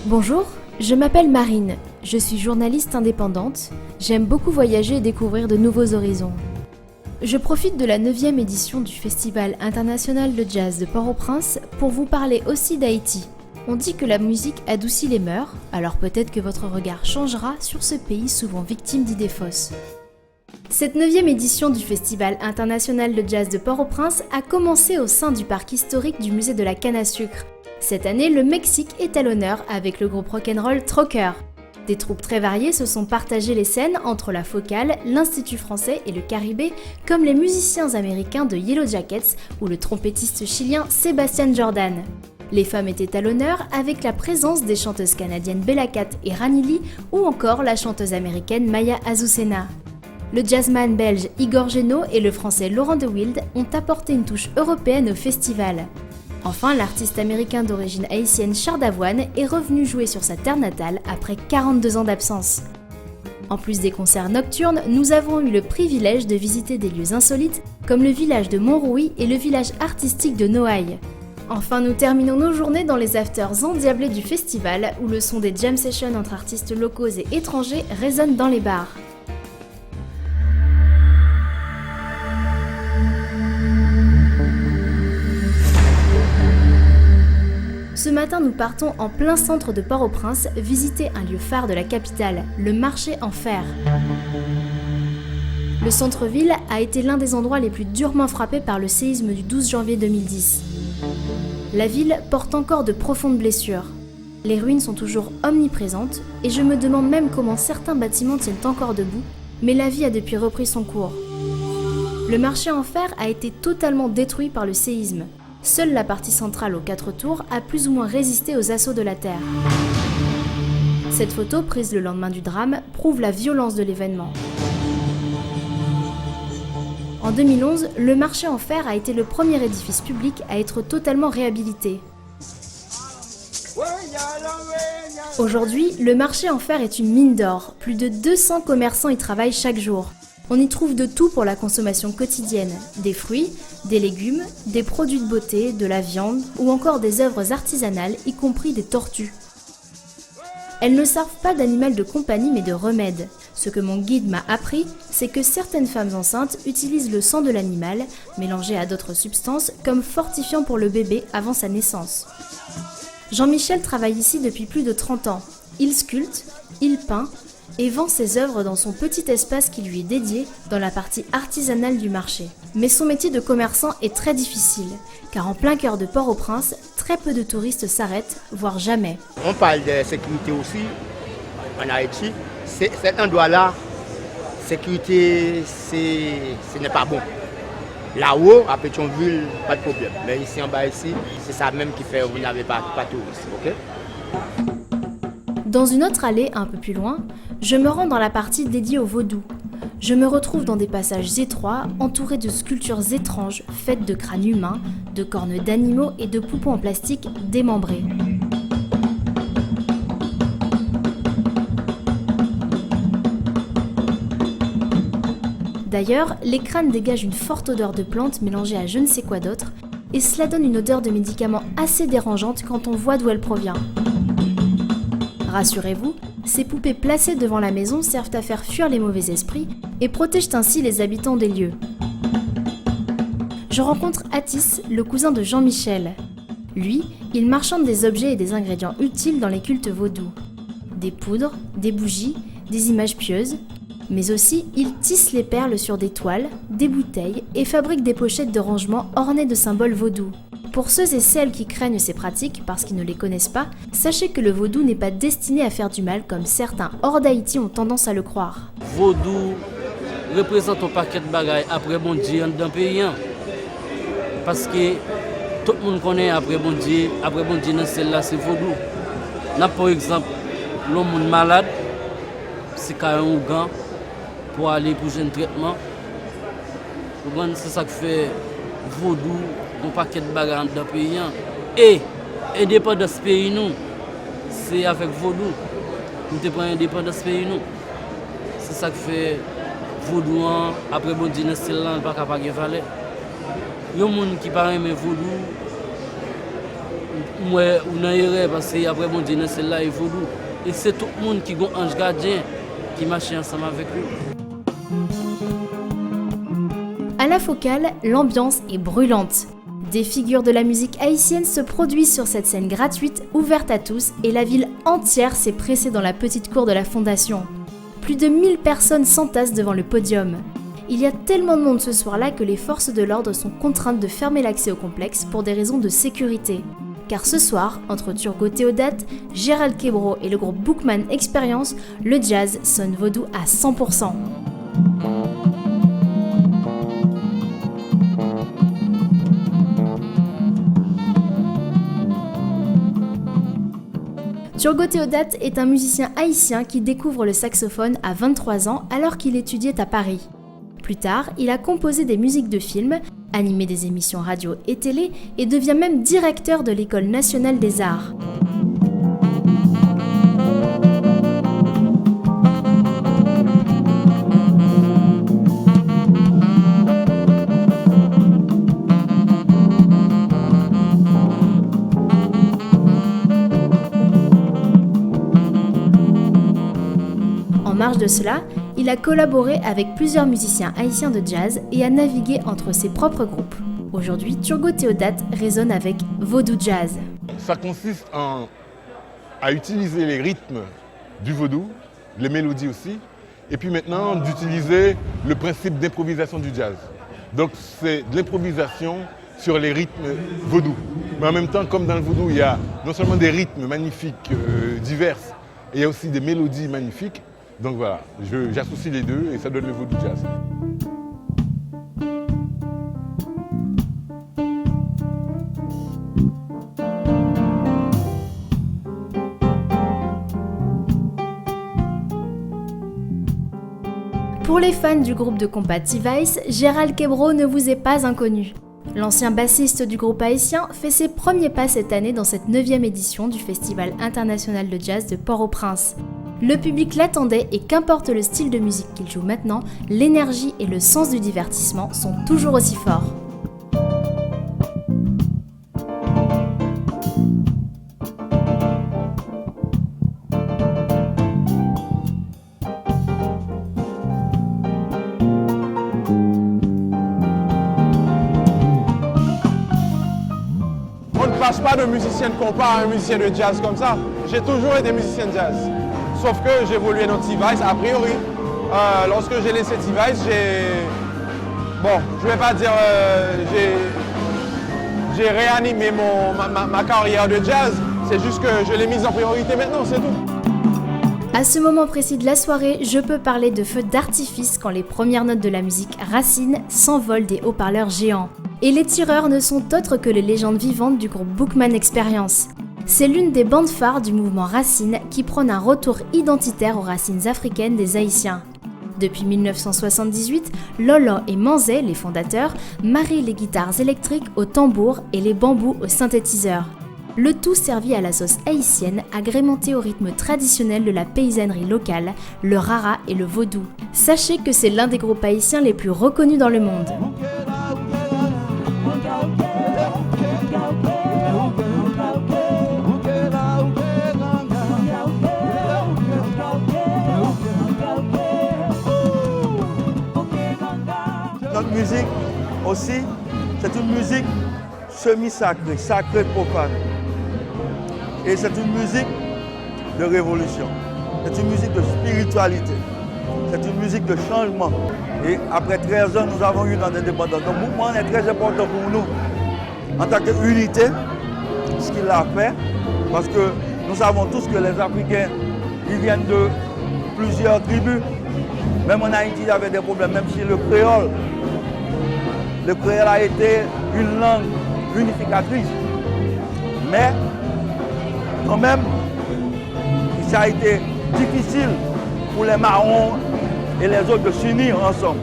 Bonjour, je m'appelle Marine, je suis journaliste indépendante, j'aime beaucoup voyager et découvrir de nouveaux horizons. Je profite de la 9e édition du Festival international de jazz de Port-au-Prince pour vous parler aussi d'Haïti. On dit que la musique adoucit les mœurs, alors peut-être que votre regard changera sur ce pays souvent victime d'idées fausses. Cette 9e édition du Festival international de jazz de Port-au-Prince a commencé au sein du parc historique du musée de la canne à sucre. Cette année, le Mexique est à l'honneur avec le groupe rock'n'roll Trocker. Des troupes très variées se sont partagées les scènes entre la Focale, l'Institut français et le Caribé, comme les musiciens américains de Yellow Jackets ou le trompettiste chilien Sébastien Jordan. Les femmes étaient à l'honneur avec la présence des chanteuses canadiennes Bella Cat et Rani Lee ou encore la chanteuse américaine Maya Azucena. Le jazzman belge Igor Geno et le français Laurent De Wild ont apporté une touche européenne au festival. Enfin, l'artiste américain d'origine haïtienne Char Davoine est revenu jouer sur sa terre natale après 42 ans d'absence. En plus des concerts nocturnes, nous avons eu le privilège de visiter des lieux insolites comme le village de Montrouy et le village artistique de Noailles. Enfin, nous terminons nos journées dans les afters endiablés du festival où le son des jam sessions entre artistes locaux et étrangers résonne dans les bars. Ce matin, nous partons en plein centre de Port-au-Prince visiter un lieu phare de la capitale, le marché en fer. Le centre-ville a été l'un des endroits les plus durement frappés par le séisme du 12 janvier 2010. La ville porte encore de profondes blessures. Les ruines sont toujours omniprésentes et je me demande même comment certains bâtiments tiennent encore debout, mais la vie a depuis repris son cours. Le marché en fer a été totalement détruit par le séisme. Seule la partie centrale aux 4 tours a plus ou moins résisté aux assauts de la terre. Cette photo, prise le lendemain du drame, prouve la violence de l'événement. En 2011, le marché en fer a été le premier édifice public à être totalement réhabilité. Aujourd'hui, le marché en fer est une mine d'or. Plus de 200 commerçants y travaillent chaque jour. On y trouve de tout pour la consommation quotidienne, des fruits, des légumes, des produits de beauté, de la viande ou encore des œuvres artisanales, y compris des tortues. Elles ne servent pas d'animal de compagnie mais de remède. Ce que mon guide m'a appris, c'est que certaines femmes enceintes utilisent le sang de l'animal, mélangé à d'autres substances, comme fortifiant pour le bébé avant sa naissance. Jean-Michel travaille ici depuis plus de 30 ans. Il sculpte, il peint, et vend ses œuvres dans son petit espace qui lui est dédié dans la partie artisanale du marché. Mais son métier de commerçant est très difficile, car en plein cœur de Port-au-Prince, très peu de touristes s'arrêtent, voire jamais. On parle de sécurité aussi en Haïti. Cet endroit-là, sécurité, ce n'est pas bon. Là-haut, à Pétionville, pas de problème. Mais ici en bas, ici, c'est ça même qui fait que vous n'avez pas de touristes. Okay? Dans une autre allée, un peu plus loin, je me rends dans la partie dédiée au vaudou. Je me retrouve dans des passages étroits, entourés de sculptures étranges, faites de crânes humains, de cornes d'animaux et de poupons en plastique démembrés. D'ailleurs, les crânes dégagent une forte odeur de plantes mélangée à je ne sais quoi d'autre, et cela donne une odeur de médicament assez dérangeante quand on voit d'où elle provient. Rassurez-vous, ces poupées placées devant la maison servent à faire fuir les mauvais esprits et protègent ainsi les habitants des lieux. Je rencontre Atis, le cousin de Jean-Michel. Lui, il marchande des objets et des ingrédients utiles dans les cultes vaudous. Des poudres, des bougies, des images pieuses, mais aussi il tisse les perles sur des toiles, des bouteilles et fabrique des pochettes de rangement ornées de symboles vaudous. Pour ceux et celles qui craignent ces pratiques parce qu'ils ne les connaissent pas, sachez que le vaudou n'est pas destiné à faire du mal comme certains hors d'Haïti ont tendance à le croire. Vaudou représente un paquet de bagailles après bon Dieu dans le pays. Parce que tout le monde connaît après bon Dieu dans celle-là c'est vaudou. Par exemple, l'homme malade, c'est quand un gant pour aller pour un traitement. C'est ça qui fait vaudou. Un paquet de bagages dans le pays. Et l'indépendance pays, nous, c'est avec vaudou. Nous te prenons l'indépendance pays, nous. C'est ça qui fait vaudou. Après, bon Dieu, c'est là, on ne peut pas valer. Il y a des gens qui parlent de vaudou, moi, on a erreur parce qu'après bon Dieu, dans celle-là, il vaudou. Et c'est tout le monde qui a un ange gardien qui marche ensemble avec lui. À la Focale, l'ambiance est brûlante. Des figures de la musique haïtienne se produisent sur cette scène gratuite, ouverte à tous, et la ville entière s'est pressée dans la petite cour de la fondation. Plus de 1000 personnes s'entassent devant le podium. Il y a tellement de monde ce soir-là que les forces de l'ordre sont contraintes de fermer l'accès au complexe pour des raisons de sécurité. Car ce soir, entre Turgot Théodate, Gérald Quebro et le groupe Bookman Experience, le jazz sonne vaudou à 100%. Turgot Théodate est un musicien haïtien qui découvre le saxophone à 23 ans alors qu'il étudiait à Paris. Plus tard, il a composé des musiques de films, animé des émissions radio et télé et devient même directeur de l'École nationale des arts. En marge de cela, il a collaboré avec plusieurs musiciens haïtiens de jazz et a navigué entre ses propres groupes. Aujourd'hui, Turgot Théodate résonne avec Vaudou Jazz. Ça consiste à utiliser les rythmes du vaudou, les mélodies aussi, et puis maintenant d'utiliser le principe d'improvisation du jazz. Donc c'est de l'improvisation sur les rythmes vaudou. Mais en même temps, comme dans le vaudou, il y a non seulement des rythmes magnifiques, divers, et il y a aussi des mélodies magnifiques. Donc voilà, j'associe les deux et ça donne le vaudou jazz. Pour les fans du groupe de compas T-Vice, Gérald Quebro ne vous est pas inconnu. L'ancien bassiste du groupe haïtien fait ses premiers pas cette année dans cette 9e édition du Festival international de jazz de Port-au-Prince. Le public l'attendait et qu'importe le style de musique qu'il joue maintenant, l'énergie et le sens du divertissement sont toujours aussi forts. On ne passe pas de musicien de compas à un musicien de jazz comme ça. J'ai toujours été musicien de jazz. Sauf que j'ai évolué dans T-Vice a priori. Lorsque j'ai laissé T-Vice, je ne vais pas dire j'ai réanimé ma carrière de jazz. C'est juste que je l'ai mise en priorité maintenant, c'est tout. À ce moment précis de la soirée, je peux parler de feux d'artifice quand les premières notes de la musique Racine s'envolent des haut-parleurs géants. Et les tireurs ne sont autres que les légendes vivantes du groupe Bookman Experience. C'est l'une des bandes phares du mouvement Racine qui prône un retour identitaire aux racines africaines des Haïtiens. Depuis 1978, Lolo et Manzé, les fondateurs, marient les guitares électriques au tambour et les bambous au synthétiseur. Le tout servi à la sauce haïtienne, agrémenté au rythme traditionnel de la paysannerie locale, le rara et le vaudou. Sachez que c'est l'un des groupes haïtiens les plus reconnus dans le monde. Notre musique aussi, c'est une musique semi-sacrée, sacrée profane. Et c'est une musique de révolution, c'est une musique de spiritualité, c'est une musique de changement. Et après 13 ans, nous avons eu dans l'indépendance. Donc, le mouvement est très important pour nous, en tant qu'unité, ce qu'il a fait, parce que nous savons tous que les Africains, ils viennent de plusieurs tribus. Même en Haïti, il y avait des problèmes, même si le créole a été une langue unificatrice. Mais, quand même, ça a été difficile pour les marrons et les autres de s'unir ensemble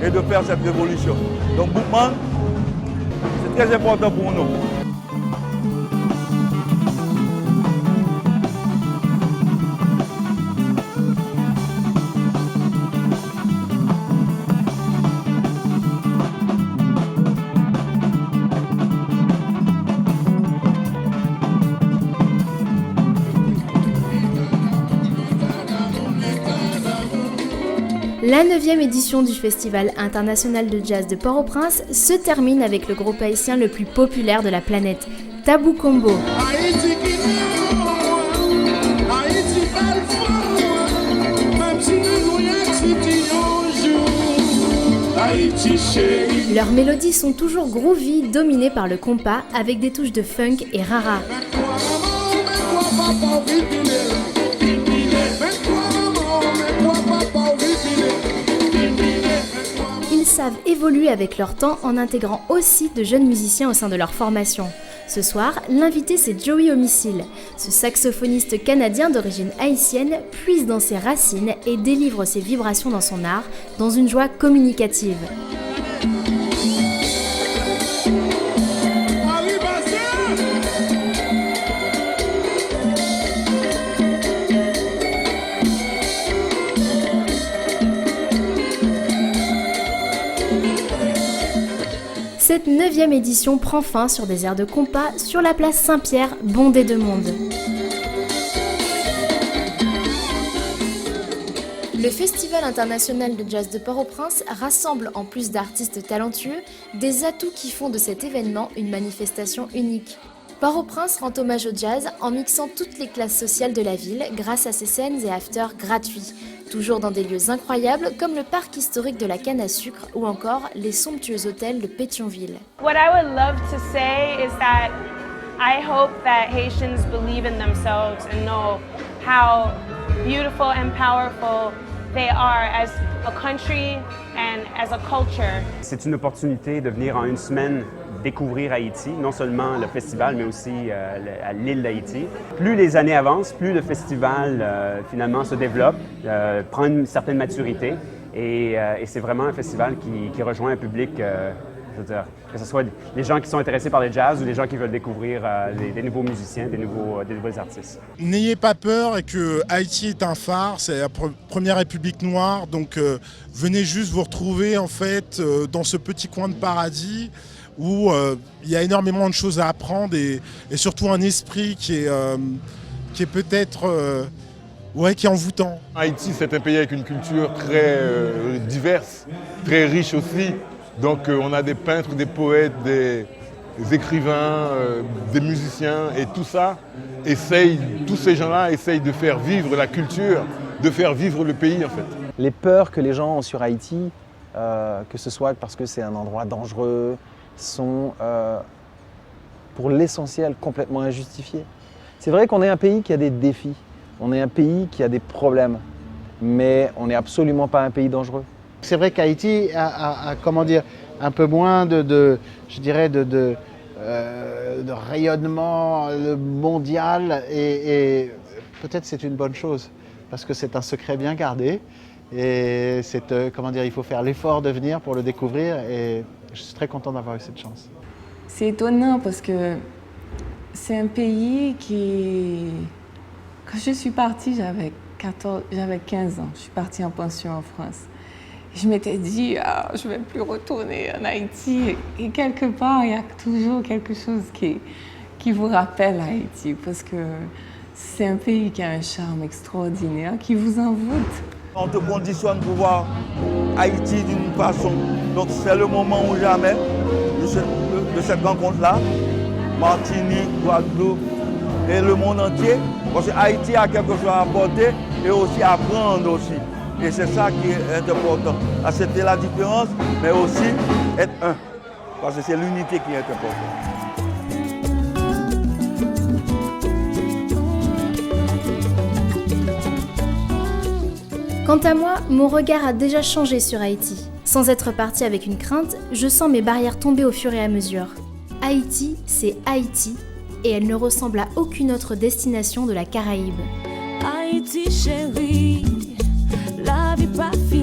et de faire cette révolution. Donc, Bookman, c'est très important pour nous. La 9e édition du Festival international de jazz de Port-au-Prince se termine avec le groupe haïtien le plus populaire de la planète, Tabou Combo. Leurs mélodies sont toujours groovy, dominées par le compas, avec des touches de funk et rara. Ils savent évoluer avec leur temps en intégrant aussi de jeunes musiciens au sein de leur formation. Ce soir, l'invité c'est Joey Homicile. Ce saxophoniste canadien d'origine haïtienne puise dans ses racines et délivre ses vibrations dans son art, dans une joie communicative. Cette 9e édition prend fin sur des airs de compas sur la place Saint-Pierre, bondée de monde. Le Festival international de jazz de Port-au-Prince rassemble, en plus d'artistes talentueux, des atouts qui font de cet événement une manifestation unique. Port-au-Prince rend hommage au jazz en mixant toutes les classes sociales de la ville grâce à ses scènes et afters gratuits, toujours dans des lieux incroyables comme le parc historique de la canne à sucre ou encore les somptueux hôtels de Pétionville. What I would love to say is that I hope that Haitians believe in themselves and know how beautiful and powerful they are as a country and as a culture. C'est une opportunité de venir en une semaine découvrir Haïti, non seulement le festival, mais aussi à l'île d'Haïti. Plus les années avancent, plus le festival finalement se développe, prend une certaine maturité et c'est vraiment un festival qui rejoint un public, je veux dire, que ce soit des gens qui sont intéressés par le jazz ou des gens qui veulent découvrir des nouveaux musiciens, des nouveaux artistes. N'ayez pas peur et que Haïti est un phare, c'est la première république noire, donc venez juste vous retrouver en fait dans ce petit coin de paradis où il y a énormément de choses à apprendre et surtout un esprit qui est peut-être qui est envoûtant. Haïti, c'est un pays avec une culture très diverse, très riche aussi. Donc on a des peintres, des poètes, des écrivains, des musiciens et tout ça, tous ces gens-là essayent de faire vivre la culture, de faire vivre le pays en fait. Les peurs que les gens ont sur Haïti, que ce soit parce que c'est un endroit dangereux, sont pour l'essentiel complètement injustifiés. C'est vrai qu'on est un pays qui a des défis, on est un pays qui a des problèmes, mais on n'est absolument pas un pays dangereux. C'est vrai qu'Haïti a comment dire, un peu moins de rayonnement mondial et peut-être c'est une bonne chose parce que c'est un secret bien gardé et il faut faire l'effort de venir pour le découvrir et je suis très content d'avoir eu cette chance. C'est étonnant parce que c'est un pays qui... Quand je suis partie, j'avais 15 ans. Je suis partie en pension en France. Je m'étais dit, je ne vais plus retourner en Haïti. Et quelque part, il y a toujours quelque chose qui vous rappelle Haïti parce que c'est un pays qui a un charme extraordinaire, qui vous envoûte. On te conditionne pour voir Haïti d'une façon. Donc c'est le moment ou jamais de cette rencontre-là. Martinique, Guadeloupe et le monde entier. Parce que Haïti a quelque chose à apporter et aussi à apprendre aussi. Et c'est ça qui est important. Accepter la différence, mais aussi être un. Parce que c'est l'unité qui est importante. Quant à moi, mon regard a déjà changé sur Haïti. Sans être parti avec une crainte, je sens mes barrières tomber au fur et à mesure. Haïti, c'est Haïti, et elle ne ressemble à aucune autre destination de la Caraïbe. Haïti chérie, la vie pas finie.